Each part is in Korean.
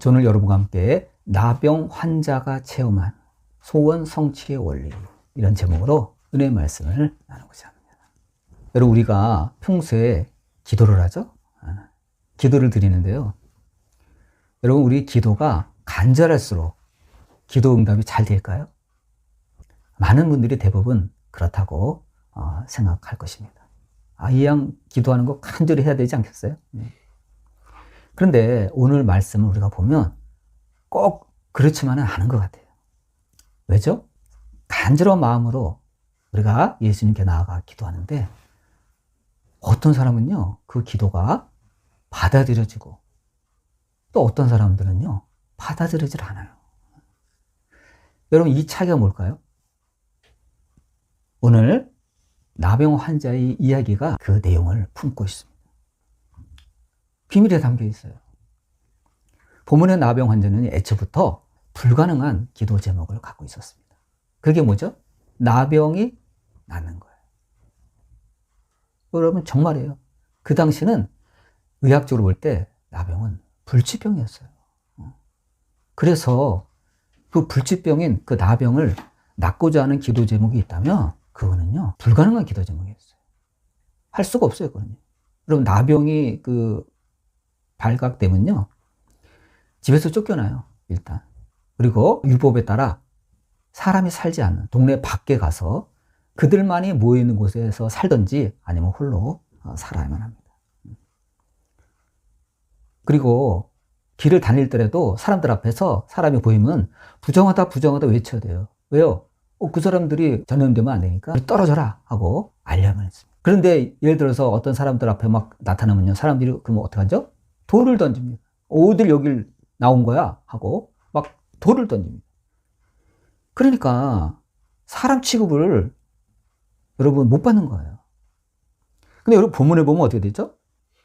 저는 오늘 여러분과 함께 나병 환자가 체험한 소원 성취의 원리, 이런 제목으로 은혜의 말씀을 나누고자 합니다. 여러분, 우리가 평소에 기도를 하죠? 기도를 드리는데요. 여러분, 우리 기도가 간절할수록 기도 응답이 잘 될까요? 많은 분들이 대부분 그렇다고 생각할 것입니다. 이 양 기도하는 거 간절히 해야 되지 않겠어요? 그런데 오늘 말씀을 우리가 보면 꼭 그렇지만은 않은 것 같아요. 왜죠? 간절한 마음으로 우리가 예수님께 나아가 기도하는데 어떤 사람은요, 그 기도가 받아들여지고 또 어떤 사람들은요, 받아들여질 않아요. 여러분, 이 차이가 뭘까요? 오늘 나병 환자의 이야기가 그 내용을 품고 있습니다. 비밀에 담겨 있어요. 본문의 나병 환자는 애초부터 불가능한 기도 제목을 갖고 있었습니다. 그게 뭐죠? 나병이 낫는 거예요. 여러분, 정말이에요. 그 당시는 의학적으로 볼 때 나병은 불치병이었어요. 그래서 그 불치병인 그 나병을 낫고자 하는 기도 제목이 있다면 그거는요, 불가능한 기도 제목이었어요. 할 수가 없어요, 그거는요. 여러분, 나병이 발각되면요, 집에서 쫓겨나요, 일단. 그리고 율법에 따라 사람이 살지 않는 동네 밖에 가서 그들만이 모여있는 곳에서 살든지 아니면 홀로 살아야만 합니다. 그리고 길을 다닐 때라도 사람들 앞에서 사람이 보이면 부정하다 외쳐야 돼요. 왜요? 그 사람들이 전염되면 안 되니까 떨어져라 하고 알려야만 했습니다. 그런데 예를 들어서 어떤 사람들 앞에 막 나타나면요, 사람들이 그러면 어떡하죠? 돌을 던집니다. 어딜 여길 나온 거야? 하고 막 돌을 던집니다. 그러니까 사람 취급을 여러분 못 받는 거예요. 근데 여러분, 본문에 보면 어떻게 되죠?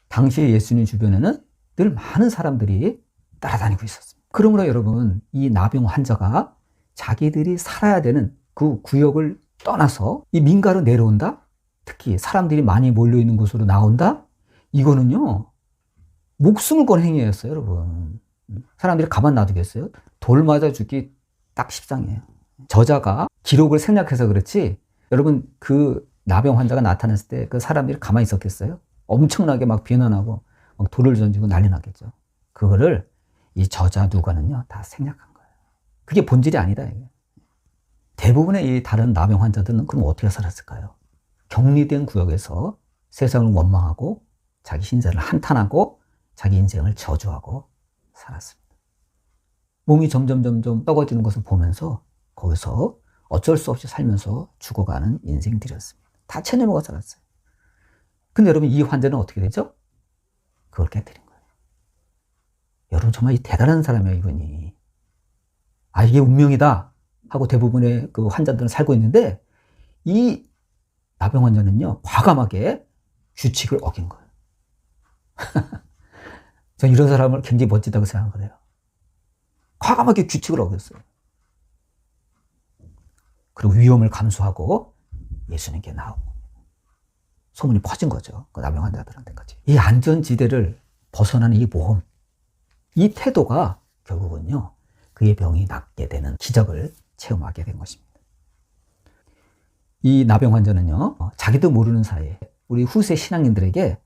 당시 예수님 주변에는 늘 많은 사람들이 따라다니고 있었습니다. 그러므로 여러분, 이 나병 환자가 자기들이 살아야 되는 그 구역을 떠나서 이 민가로 내려온다? 특히 사람들이 많이 몰려있는 곳으로 나온다? 이거는요, 목숨을 건 행위였어요, 여러분. 사람들이 가만 놔두겠어요? 돌 맞아 죽기 딱 십상이에요. 저자가 기록을 생략해서 그렇지, 여러분, 그 나병 환자가 나타났을 때 그 사람들이 가만히 있었겠어요? 엄청나게 막 비난하고 막 돌을 던지고 난리 났겠죠. 그거를 이 저자 누가는요, 다 생략한 거예요. 그게 본질이 아니다, 이게. 대부분의 이 다른 나병 환자들은 그럼 어떻게 살았을까요? 격리된 구역에서 세상을 원망하고 자기 신세를 한탄하고 자기 인생을 저주하고 살았습니다. 몸이 점점 썩어지는 것을 보면서 거기서 어쩔 수 없이 살면서 죽어가는 인생들이었습니다. 다 체념하고 살았어요. 근데 여러분, 이 환자는 어떻게 되죠? 그걸 깨뜨린 거예요. 여러분, 정말 이 대단한 사람이에요, 이분이. 이게 운명이다 하고 대부분의 그 환자들은 살고 있는데, 이 나병 환자는요, 과감하게 규칙을 어긴 거예요. 전 이런 사람을 굉장히 멋지다고 생각을 해요. 과감하게 규칙을 어겼어요. 그리고 위험을 감수하고 예수님께 나오고 소문이 퍼진 거죠. 그 나병 환자들한테까지. 이 안전지대를 벗어나는 이 모험, 이 태도가 결국은요, 그의 병이 낫게 되는 기적을 체험하게 된 것입니다. 이 나병 환자는요, 자기도 모르는 사이에 우리 후세 신앙인들에게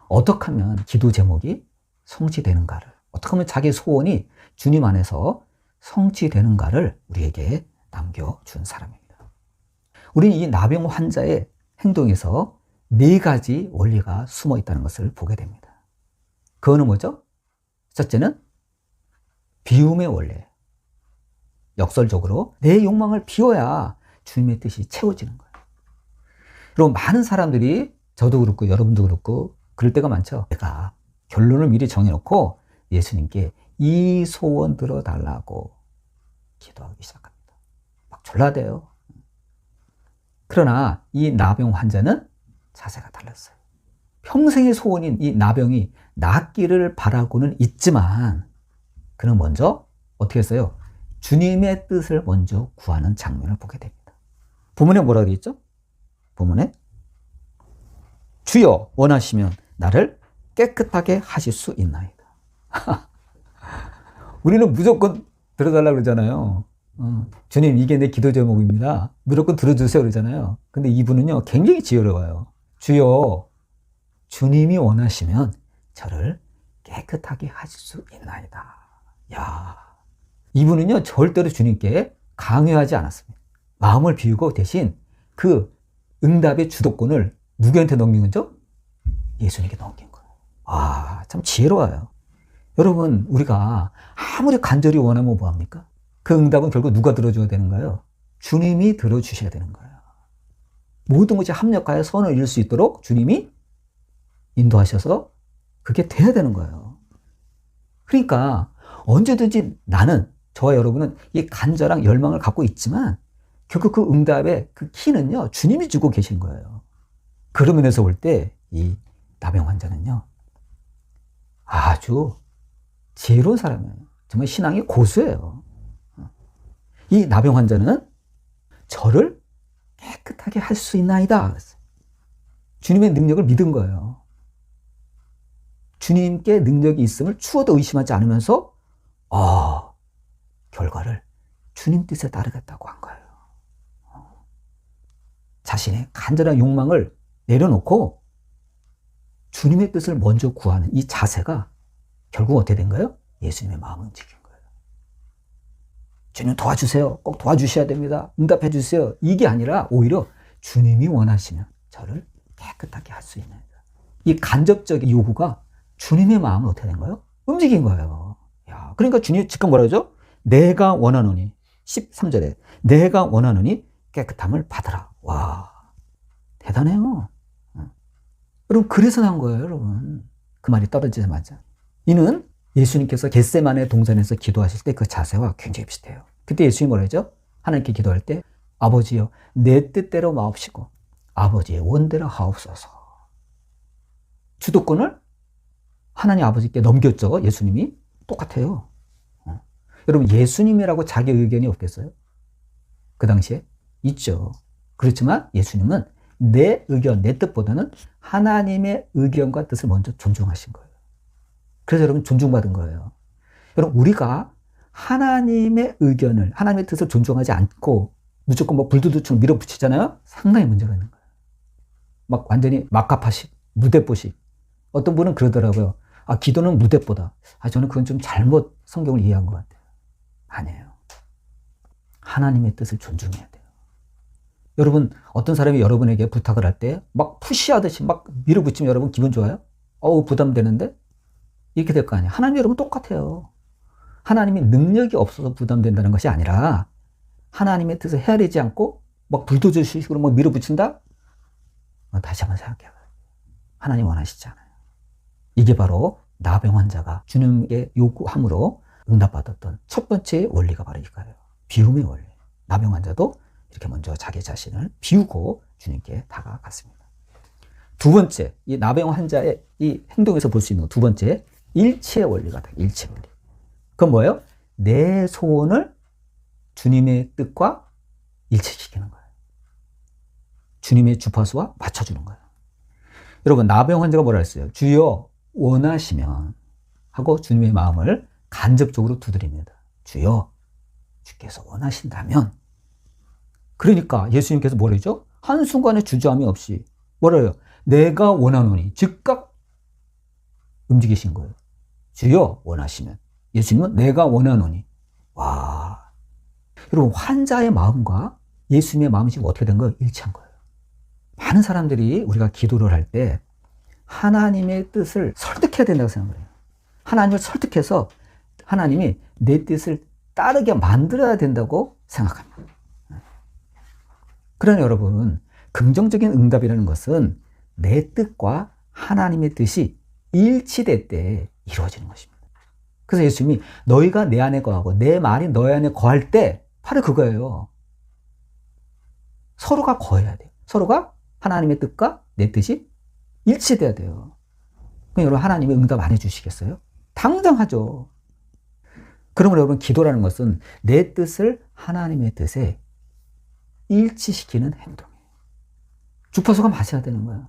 어떻게 하면 기도 제목이 성취되는가를, 어떻게 하면 자기 소원이 주님 안에서 성취되는가를 우리에게 남겨준 사람입니다. 우리는 이 나병 환자의 행동에서 4가지 원리가 숨어 있다는 것을 보게 됩니다. 그거는 뭐죠? 첫째는 비움의 원리예요. 역설적으로 내 욕망을 비워야 주님의 뜻이 채워지는 거예요. 그리고 많은 사람들이, 저도 그렇고 여러분도 그렇고 그럴 때가 많죠. 내가 결론을 미리 정해놓고 예수님께 이 소원 들어달라고 기도하기 시작합니다. 막 졸라대요. 그러나 이 나병 환자는 자세가 달랐어요. 평생의 소원인 이 나병이 낫기를 바라고는 있지만 그는 먼저 어떻게 했어요? 주님의 뜻을 먼저 구하는 장면을 보게 됩니다. 본문에 뭐라고 되어 있죠? 본문에 주여 원하시면 나를 깨끗하게 하실 수 있나이다. 우리는 무조건 들어달라고 그러잖아요. 주님, 이게 내 기도 제목입니다. 무조건 들어주세요 그러잖아요. 근데 이분은요, 굉장히 지혜로워요. 주여, 주님이 원하시면 저를 깨끗하게 하실 수 있나이다. 야, 이분은요, 절대로 주님께 강요하지 않았습니다. 마음을 비우고 대신 그 응답의 주도권을 누구한테 넘긴 거죠? 예수님께 넘긴 거예요. 와, 참 지혜로워요. 여러분, 우리가 아무리 간절히 원하면 뭐합니까? 그 응답은 결국 누가 들어줘야 되는가요? 주님이 들어주셔야 되는 거예요. 모든 것이 합력하여 선을 이룰 수 있도록 주님이 인도하셔서 그게 돼야 되는 거예요. 그러니까 언제든지 나는, 저와 여러분은 이 간절한 열망을 갖고 있지만 결국 그 응답의 그 키는요, 주님이 주고 계신 거예요. 그런 면에서 볼 때 이 나병 환자는요, 아주 지혜로운 사람이에요. 정말 신앙이 고수예요. 이 나병 환자는 저를 깨끗하게 할 수 있나이다. 주님의 능력을 믿은 거예요. 주님께 능력이 있음을 추워도 의심하지 않으면서 결과를 주님 뜻에 따르겠다고 한 거예요. 자신의 간절한 욕망을 내려놓고 주님의 뜻을 먼저 구하는 이 자세가 결국 어떻게 된 거예요? 예수님의 마음을 움직인 거예요. 주님 도와주세요. 꼭 도와주셔야 됩니다. 응답해 주세요. 이게 아니라 오히려 주님이 원하시면 저를 깨끗하게 할 수 있는, 이 간접적인 요구가 주님의 마음을 어떻게 된 거예요? 움직인 거예요. 야, 그러니까 주님이 즉각 뭐라 그러죠? 내가 원하노니, 13절에 내가 원하노니 깨끗함을 받으라. 와, 대단해요. 여러분, 그래서 난 거예요, 여러분. 그 말이 떨어지자마자. 이는 예수님께서 겟세마네 동산에서 기도하실 때 그 자세와 굉장히 비슷해요. 그때 예수님이 뭐라 하죠? 하나님께 기도할 때, 아버지여, 내 뜻대로 마옵시고 아버지의 원대로 하옵소서. 주도권을 하나님 아버지께 넘겼죠. 예수님이. 똑같아요. 여러분, 예수님이라고 자기 의견이 없겠어요? 그 당시에? 있죠. 그렇지만 예수님은 내 의견, 내 뜻보다는 하나님의 의견과 뜻을 먼저 존중하신 거예요. 그래서 여러분, 존중받은 거예요. 여러분, 우리가 하나님의 의견을, 하나님의 뜻을 존중하지 않고 무조건 뭐 불두두처럼 밀어붙이잖아요? 상당히 문제가 있는 거예요. 막 완전히 막가파식, 무대뽀식. 어떤 분은 그러더라고요. 기도는 무대뽀다. 저는 그건 좀 잘못 성경을 이해한 것 같아요. 아니에요. 하나님의 뜻을 존중해야 돼요. 여러분, 어떤 사람이 여러분에게 부탁을 할 때 막 푸시하듯이 막 밀어붙이면 여러분 기분 좋아요? 부담되는데? 이렇게 될 거 아니에요. 하나님 여러분 똑같아요. 하나님이 능력이 없어서 부담된다는 것이 아니라 하나님의 뜻을 헤아리지 않고 막 불도저식으로 막 밀어붙인다? 다시 한번 생각해요. 하나님 원하시지 않아요. 이게 바로 나병 환자가 주님의 요구함으로 응답받았던 첫 번째 원리가 바로 이거예요. 비움의 원리. 나병 환자도 이렇게 먼저 자기 자신을 비우고 주님께 다가갔습니다. 두 번째, 이 나병 환자의 이 행동에서 볼 수 있는 두 번째, 일치의 원리가 다 일치 원리. 그건 뭐예요? 내 소원을 주님의 뜻과 일치시키는 거예요. 주님의 주파수와 맞춰주는 거예요. 여러분, 나병 환자가 뭐라 했어요? 주여 원하시면 하고 주님의 마음을 간접적으로 두드립니다. 주여, 주께서 원하신다면. 그러니까 예수님께서 뭐라 했죠? 한순간에 주저함이 없이 뭐라 해요? 내가 원하노니 즉각 움직이신 거예요. 주여 원하시면. 예수님은 내가 원하노니. 와, 여러분, 환자의 마음과 예수님의 마음이 지금 어떻게 된 거예요? 일치한 거예요. 많은 사람들이 우리가 기도를 할 때 하나님의 뜻을 설득해야 된다고 생각해요. 하나님을 설득해서 하나님이 내 뜻을 따르게 만들어야 된다고 생각합니다. 그러나 여러분, 긍정적인 응답이라는 것은 내 뜻과 하나님의 뜻이 일치될 때 이루어지는 것입니다. 그래서 예수님이 너희가 내 안에 거하고 내 말이 너희 안에 거할 때 바로 그거예요. 서로가 거해야 돼요. 서로가 하나님의 뜻과 내 뜻이 일치돼야 돼요. 그럼 여러분, 하나님이 응답 안 해주시겠어요? 당장 하죠. 그러면 여러분, 기도라는 것은 내 뜻을 하나님의 뜻에 일치시키는 행동이에요. 주파수가 맞아야 되는 거야.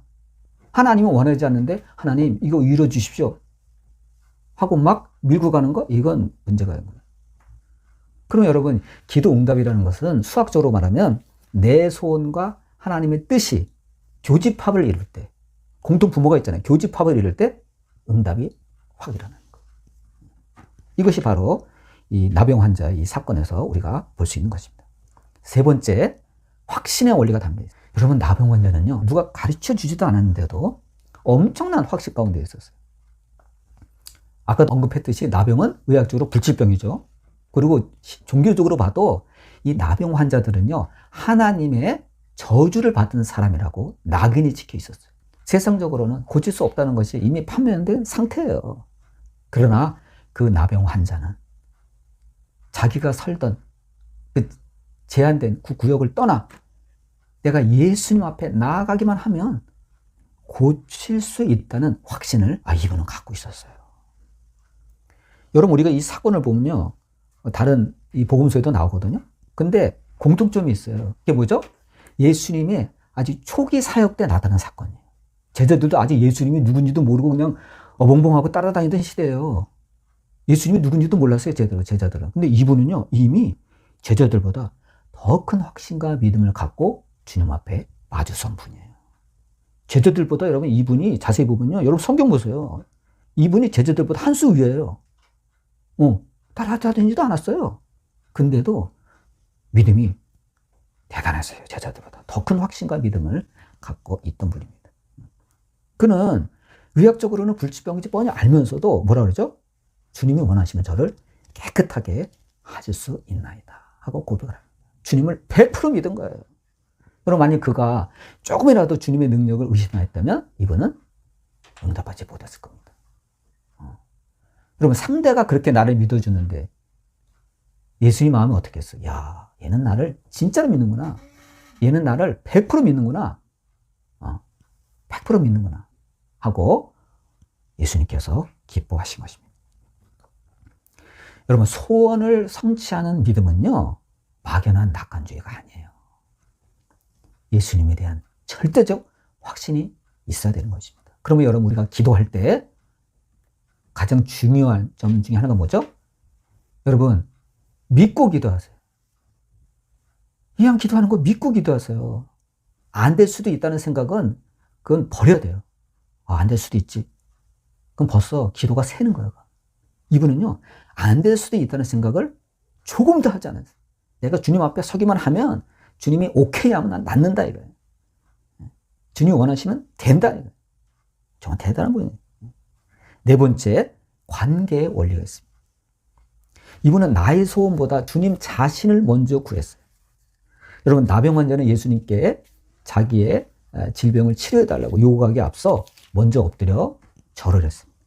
하나님은 원하지 않는데 하나님 이거 이루어 주십시오 하고 막 밀고 가는 거? 이건 문제가 있는 거예요. 그럼 여러분, 기도 응답이라는 것은 수학적으로 말하면 내 소원과 하나님의 뜻이 교집합을 이룰 때, 공통 부모가 있잖아요. 교집합을 이룰 때 응답이 확 일어나는 거예요. 이것이 바로 이 나병 환자의 이 사건에서 우리가 볼 수 있는 것입니다. 세 번째, 확신의 원리가 담겨 있어요. 여러분, 나병 환자는요, 누가 가르쳐 주지도 않았는데도 엄청난 확신 가운데 있었어요. 아까 언급했듯이 나병은 의학적으로 불치병이죠. 그리고 종교적으로 봐도 이 나병 환자들은요, 하나님의 저주를 받은 사람이라고 낙인이 찍혀 있었어요. 세상적으로는 고칠 수 없다는 것이 이미 판명된 상태예요. 그러나 그 나병 환자는 자기가 살던 그 제한된 그 구역을 떠나 내가 예수님 앞에 나아가기만 하면 고칠 수 있다는 확신을 이분은 갖고 있었어요. 여러분, 우리가 이 사건을 보면요, 다른 이 복음서에도 나오거든요. 근데 공통점이 있어요. 그게 뭐죠? 예수님의 아주 초기 사역 때 나타난 사건이에요. 제자들도 아직 예수님이 누군지도 모르고 그냥 어벙벙하고 따라다니던 시대예요. 예수님이 누군지도 몰랐어요, 제자들은. 근데 이분은요, 이미 제자들보다 더 큰 확신과 믿음을 갖고 주님 앞에 마주선 분이에요. 제자들보다 여러분, 이분이 자세히 보면요, 여러분 성경 보세요. 이분이 제자들보다 한 수 위에요. 따라다니지도 않았어요. 근데도 믿음이 대단했어요. 제자들보다 더 큰 확신과 믿음을 갖고 있던 분입니다. 그는 의학적으로는 불치병인지 뻔히 알면서도 뭐라 그러죠? 주님이 원하시면 저를 깨끗하게 하실 수 있나이다 하고 고백을 합니다. 주님을 100% 믿은 거예요. 그럼 만약 그가 조금이라도 주님의 능력을 의심하였다면 이분은 응답하지 못했을 겁니다. 여러분, 상대가 그렇게 나를 믿어주는데 예수님 마음이 어떻겠어? 야, 얘는 나를 진짜로 믿는구나. 얘는 나를 100% 믿는구나. 100% 믿는구나 하고 예수님께서 기뻐하신 것입니다. 여러분, 소원을 성취하는 믿음은요, 막연한 낙관주의가 아니에요. 예수님에 대한 절대적 확신이 있어야 되는 것입니다. 그러면 여러분, 우리가 기도할 때 가장 중요한 점 중에 하나가 뭐죠? 여러분, 믿고 기도하세요. 그냥 기도하는 거 믿고 기도하세요. 안 될 수도 있다는 생각은 그건 버려야 돼요. 안 될 수도 있지. 그럼 벌써 기도가 새는 거예요. 이분은요, 안 될 수도 있다는 생각을 조금도 하지 않았어요. 내가 주님 앞에 서기만 하면 주님이 오케이 하면 난 낫는다 이거예요. 주님이 원하시면 된다 이거예요. 정말 대단한 분이에요. 네 번째, 관계의 원리가 있습니다. 이분은 나의 소원보다 주님 자신을 먼저 구했어요. 여러분, 나병 환자는 예수님께 자기의 질병을 치료해달라고 요구하기에 앞서 먼저 엎드려 절을 했습니다.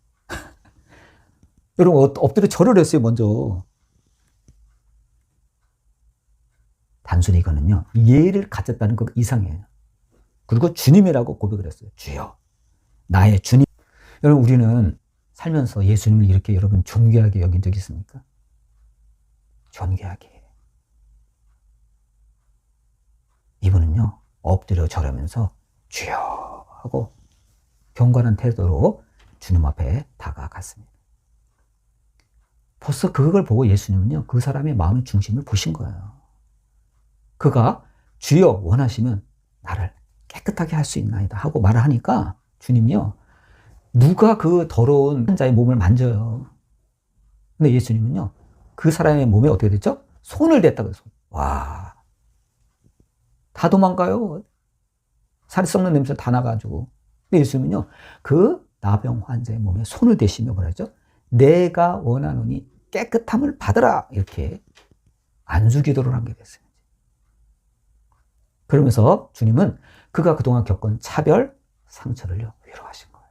여러분, 엎드려 절을 했어요, 먼저. 단순히 이거는요, 예의를 갖췄다는 것 이상이에요. 그리고 주님이라고 고백을 했어요. 주여, 나의 주님. 여러분, 우리는 살면서 예수님을 이렇게 여러분 존귀하게 여긴 적이 있습니까? 존귀하게. 이분은요, 엎드려 절하면서 주여 하고 경건한 태도로 주님 앞에 다가갔습니다. 벌써 그걸 보고 예수님은요, 그 사람의 마음의 중심을 보신 거예요. 그가 주여 원하시면 나를 깨끗하게 할 수 있나이다 하고 말을 하니까 주님이요, 누가 그 더러운 환자의 몸을 만져요. 근데 예수님은요, 그 사람의 몸에 어떻게 됐죠? 손을 댔다고 해서. 와, 다 도망가요. 살이 썩는 냄새 다 나가지고. 근데 예수님은요, 그 나병 환자의 몸에 손을 대시며 뭐라 했죠? 내가 원하노니 깨끗함을 받으라. 이렇게 안수 기도를 한 게 됐어요. 그러면서 주님은 그가 그동안 겪은 차별, 상처를요, 위로하신 거예요.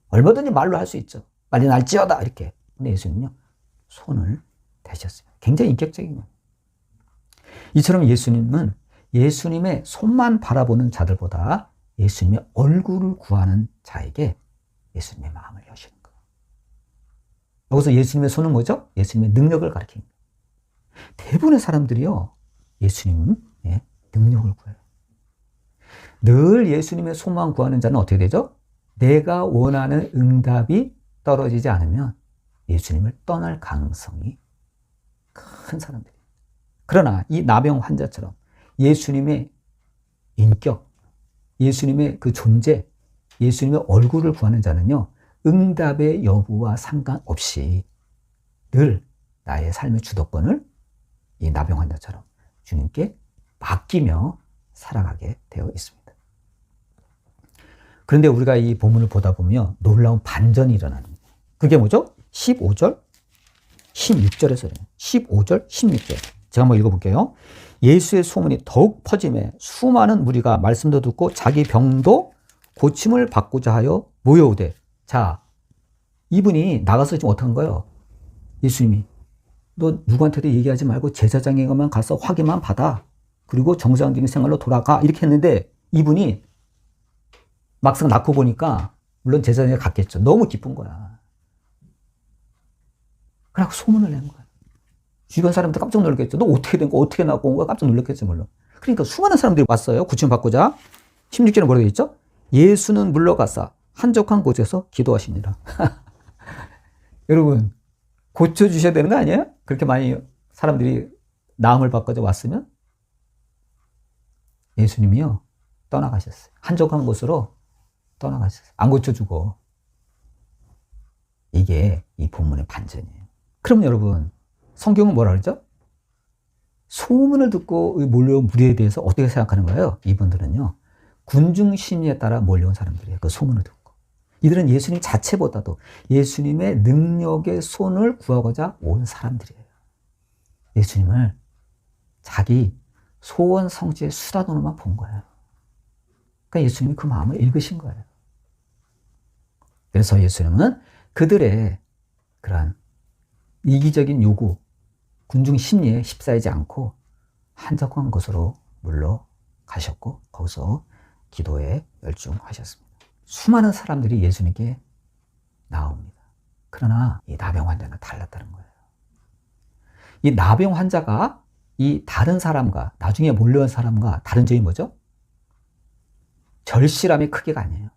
얼마든지 말로 할 수 있죠. 빨리 날지어다. 이렇게. 근데 예수님은요, 손을 대셨어요. 굉장히 인격적인 거예요. 이처럼 예수님은 예수님의 손만 바라보는 자들보다 예수님의 얼굴을 구하는 자에게 예수님의 마음을 여시는 거예요. 여기서 예수님의 손은 뭐죠? 예수님의 능력을 가리킵니다. 대부분의 사람들이요, 예수님의 능력을 구해요. 늘 예수님의 손만 구하는 자는 어떻게 되죠? 내가 원하는 응답이 떨어지지 않으면 예수님을 떠날 가능성이 큰 사람들이. 그러나 이 나병 환자처럼 예수님의 인격, 예수님의 그 존재, 예수님의 얼굴을 구하는 자는요, 응답의 여부와 상관없이 늘 나의 삶의 주도권을 이 나병 환자처럼 주님께 맡기며 살아가게 되어 있습니다. 그런데 우리가 이 본문을 보다 보면 놀라운 반전이 일어나는 거예요. 그게 뭐죠? 15절, 16절에서 15절, 16절. 제가 한번 읽어볼게요. 예수의 소문이 더욱 퍼짐에 수많은 무리가 말씀도 듣고 자기 병도 고침을 받고자 하여 모여오되. 자, 이분이 나가서 지금 어떡한 거예요? 예수님이 너 누구한테도 얘기하지 말고 제사장에게만 가서 확인만 받아. 그리고 정상적인 생활로 돌아가. 이렇게 했는데 이분이 막상 낳고 보니까 물론 제사장에 갔겠죠. 너무 기쁜 거야. 그래서 소문을 낸 거야. 주변 사람들 깜짝 놀랐겠죠. 너 어떻게 된 거, 어떻게 낳고 온 거야? 깜짝 놀랐겠죠, 물론. 그러니까 수많은 사람들이 왔어요. 구침 받고자. 16절에 뭐라고 있죠? 예수는 물러가사 한적한 곳에서 기도하십니다. 여러분, 고쳐주셔야 되는 거 아니에요? 그렇게 많이 사람들이 나음을 받고자 왔으면? 예수님이요, 떠나가셨어요. 한적한 곳으로 떠나가셨어요. 안 고쳐주고. 이게 이 본문의 반전이에요. 그럼 여러분, 성경은 뭐라 그러죠? 소문을 듣고 몰려온 무리에 대해서 어떻게 생각하는 거예요? 이분들은요, 군중 심리에 따라 몰려온 사람들이에요. 그 소문을 듣고. 이들은 예수님 자체보다도 예수님의 능력의 손을 구하고자 온 사람들이에요. 예수님을 자기 소원 성취의 수단으로만 본 거예요. 그러니까 예수님이 그 마음을 읽으신 거예요. 그래서 예수님은 그들의 그러한 이기적인 요구, 군중 심리에 휩싸이지 않고 한적한 곳으로 물러가셨고 거기서 기도에 열중하셨습니다. 수많은 사람들이 예수님께 나옵니다. 그러나 이 나병 환자는 달랐다는 거예요. 이 나병 환자가 이 다른 사람과 나중에 몰려온 사람과 다른 점이 뭐죠? 절실함의 크기가 아니에요.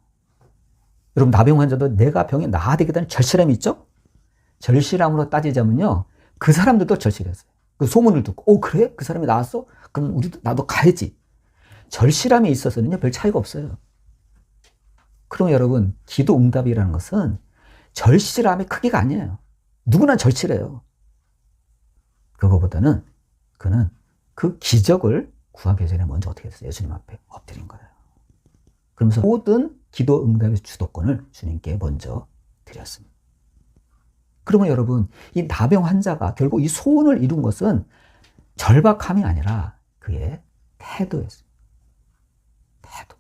여러분, 나병 환자도 내가 병이 나아야 되겠다는 절실함이 있죠? 절실함으로 따지자면요, 그 사람들도 절실했어요. 그 소문을 듣고, 그래? 그 사람이 나왔어? 그럼 우리도, 나도 가야지. 절실함에 있어서는요, 별 차이가 없어요. 그럼 여러분, 기도 응답이라는 것은 절실함의 크기가 아니에요. 누구나 절실해요. 그거보다는 그는 그 기적을 구하기 전에 먼저 어떻게 했어요? 예수님 앞에 엎드린 거예요. 그러면서 모든 기도 응답의 주도권을 주님께 먼저 드렸습니다. 그러면 여러분, 이 나병 환자가 결국 이 소원을 이룬 것은 절박함이 아니라 그의 태도였습니다. 태도.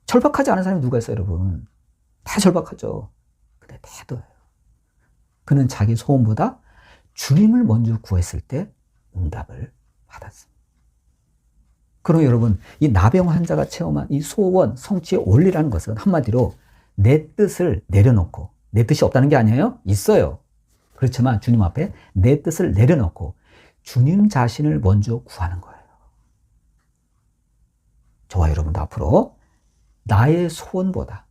절박하지 않은 사람이 누가 있어요, 여러분? 다 절박하죠. 근데 태도예요. 그는 자기 소원보다 주님을 먼저 구했을 때 응답을 받았습니다. 그럼 여러분, 이 나병 환자가 체험한 이 소원, 성취의 원리라는 것은 한마디로 내 뜻을 내려놓고, 내 뜻이 없다는 게 아니에요? 있어요. 그렇지만 주님 앞에 내 뜻을 내려놓고 주님 자신을 먼저 구하는 거예요. 저와 여러분도 앞으로 나의 소원보다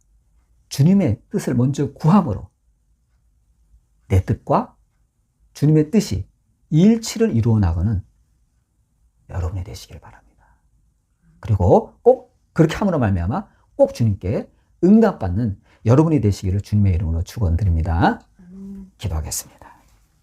주님의 뜻을 먼저 구함으로 내 뜻과 주님의 뜻이 일치를 이루어 나가는 여러분이 되시길 바랍니다. 그리고 꼭 그렇게 함으로 말미암아 꼭 주님께 응답받는 여러분이 되시기를 주님의 이름으로 축원드립니다. 기도하겠습니다.